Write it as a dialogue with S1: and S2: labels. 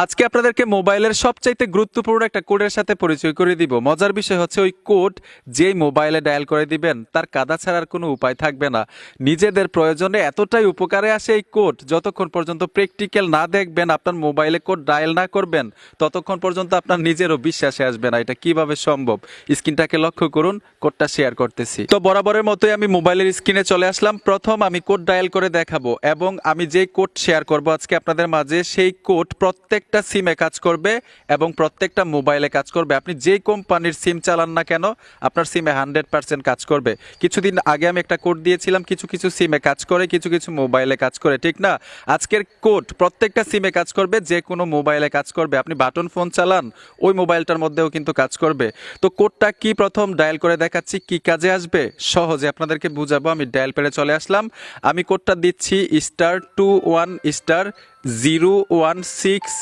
S1: আজকে আপনাদেরকে মোবাইলের সবচাইতে গুরুত্বপূর্ণ একটা কোডের সাথে পরিচয় করে দিব। মজার বিষয় হচ্ছে ওই কোড যেই মোবাইলে ডায়াল করে দিবেন তার কাদা ছাড়ার কোনো উপায় থাকবে না। নিজেদের প্রয়োজনে এতটাই উপকারে আসে এই কোড, যতক্ষণ পর্যন্ত প্র্যাকটিক্যাল না দেখবেন, আপনার মোবাইলে কোড ডায়াল না করবেন, ততক্ষণ পর্যন্ত আপনার নিজেরও বিশ্বাসে আসবে না এটা কিভাবে সম্ভব। স্ক্রিনটাকে লক্ষ্য করুন, কোডটা শেয়ার করতেছি। তো বরাবরের মতোই আমি মোবাইলের স্ক্রিনে চলে আসলাম। প্রথম আমি কোড ডায়াল করে দেখাবো এবং আমি যেই কোড শেয়ার করব আজকে আপনাদের মাঝে, সেই কোড প্রত্যেকটা সিমে কাজ করবে এবং প্রত্যেকটা মোবাইলে কাজ করবে। আপনি যেই কোম্পানির সিম চালান না কেন, আপনার সিমে 100% কাজ করবে। কিছুদিন আগে আমি একটা কোড দিয়েছিলাম, কিছু কিছু সিমে কাজ করে, কিছু কিছু মোবাইলে কাজ করে, ঠিক না? আজকের কোড প্রত্যেকটা সিমে কাজ করবে, যে কোনো মোবাইলে কাজ করবে। আপনি বাটন ফোন চালান, ওই মোবাইলটার মধ্যেও কিন্তু কাজ করবে। তো কোডটা কি প্রথম ডায়াল করে দেখাচ্ছি, কি কাজে আসবে সহজে আপনাদেরকে বুঝাবো। আমি ডায়াল পেরে চলে আসলাম। আমি কোডটা দিচ্ছি *21*016